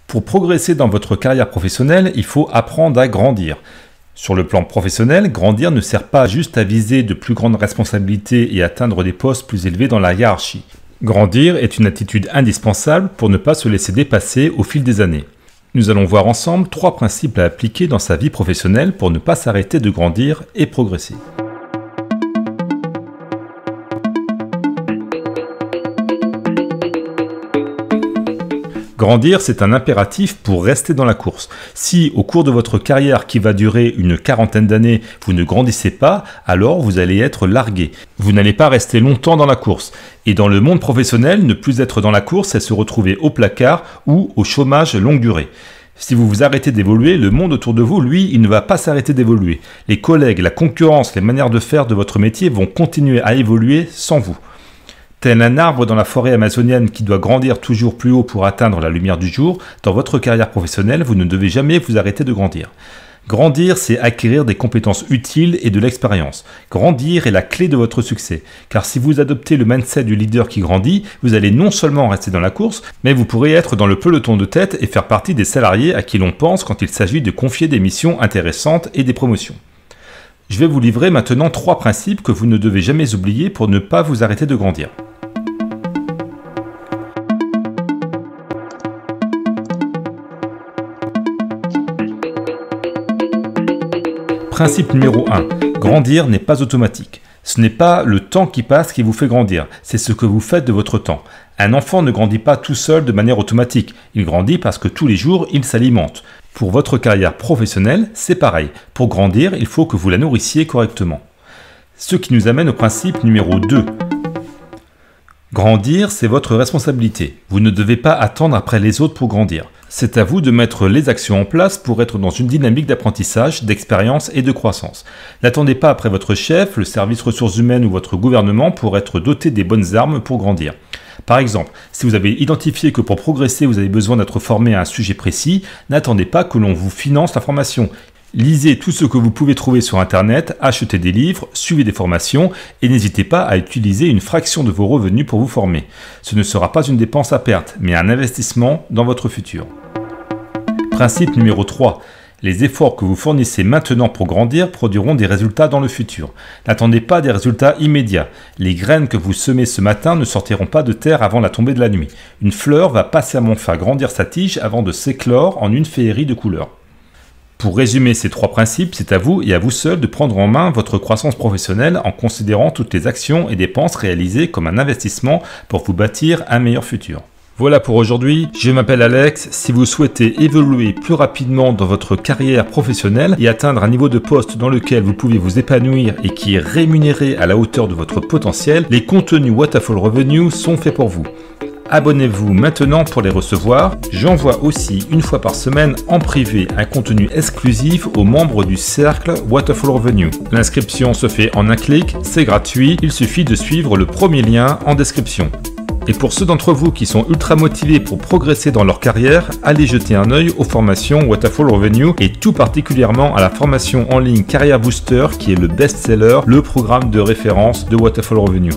Pour progresser dans votre carrière professionnelle, il faut apprendre à grandir. Sur le plan professionnel, grandir ne sert pas juste à viser de plus grandes responsabilités et atteindre des postes plus élevés dans la hiérarchie. Grandir est une attitude indispensable pour ne pas se laisser dépasser au fil des années. Nous allons voir ensemble 3 principes à appliquer dans sa vie professionnelle pour ne pas s'arrêter de grandir et progresser. Grandir, c'est un impératif pour rester dans la course. Si, au cours de votre carrière qui va durer une 40aine d'années, vous ne grandissez pas, alors vous allez être largué. Vous n'allez pas rester longtemps dans la course. Et dans le monde professionnel, ne plus être dans la course, c'est se retrouver au placard ou au chômage longue durée. Si vous vous arrêtez d'évoluer, le monde autour de vous, lui, il ne va pas s'arrêter d'évoluer. Les collègues, la concurrence, les manières de faire de votre métier vont continuer à évoluer sans vous. Tel un arbre dans la forêt amazonienne qui doit grandir toujours plus haut pour atteindre la lumière du jour, dans votre carrière professionnelle, vous ne devez jamais vous arrêter de grandir. Grandir, c'est acquérir des compétences utiles et de l'expérience. Grandir est la clé de votre succès, car si vous adoptez le mindset du leader qui grandit, vous allez non seulement rester dans la course, mais vous pourrez être dans le peloton de tête et faire partie des salariés à qui l'on pense quand il s'agit de confier des missions intéressantes et des promotions. Je vais vous livrer maintenant 3 principes que vous ne devez jamais oublier pour ne pas vous arrêter de grandir. Principe numéro 1. Grandir n'est pas automatique. Ce n'est pas le temps qui passe qui vous fait grandir, c'est ce que vous faites de votre temps. Un enfant ne grandit pas tout seul de manière automatique, il grandit parce que tous les jours, il s'alimente. Pour votre carrière professionnelle, c'est pareil. Pour grandir, il faut que vous la nourrissiez correctement. Ce qui nous amène au principe numéro 2. Grandir, c'est votre responsabilité. Vous ne devez pas attendre après les autres pour grandir. C'est à vous de mettre les actions en place pour être dans une dynamique d'apprentissage, d'expérience et de croissance. N'attendez pas après votre chef, le service ressources humaines ou votre gouvernement pour être doté des bonnes armes pour grandir. Par exemple, si vous avez identifié que pour progresser, vous avez besoin d'être formé à un sujet précis, n'attendez pas que l'on vous finance la formation. Lisez tout ce que vous pouvez trouver sur Internet, achetez des livres, suivez des formations et n'hésitez pas à utiliser une fraction de vos revenus pour vous former. Ce ne sera pas une dépense à perte, mais un investissement dans votre futur. Principe numéro 3. Les efforts que vous fournissez maintenant pour grandir produiront des résultats dans le futur. N'attendez pas des résultats immédiats. Les graines que vous semez ce matin ne sortiront pas de terre avant la tombée de la nuit. Une fleur va patiemment faire grandir sa tige avant de s'éclore en une féerie de couleurs. Pour résumer ces 3 principes, c'est à vous et à vous seul de prendre en main votre croissance professionnelle en considérant toutes les actions et dépenses réalisées comme un investissement pour vous bâtir un meilleur futur. Voilà pour aujourd'hui, je m'appelle Alex. Si vous souhaitez évoluer plus rapidement dans votre carrière professionnelle et atteindre un niveau de poste dans lequel vous pouvez vous épanouir et qui est rémunéré à la hauteur de votre potentiel, les contenus Whataful Revenue sont faits pour vous. Abonnez-vous maintenant pour les recevoir. J'envoie aussi une fois par semaine en privé un contenu exclusif aux membres du cercle Whataful Revenue. L'inscription se fait en un clic, c'est gratuit, il suffit de suivre le premier lien en description. Et pour ceux d'entre vous qui sont ultra motivés pour progresser dans leur carrière, allez jeter un œil aux formations Whataful Revenue et tout particulièrement à la formation en ligne Career Booster qui est le best-seller, le programme de référence de Whataful Revenue.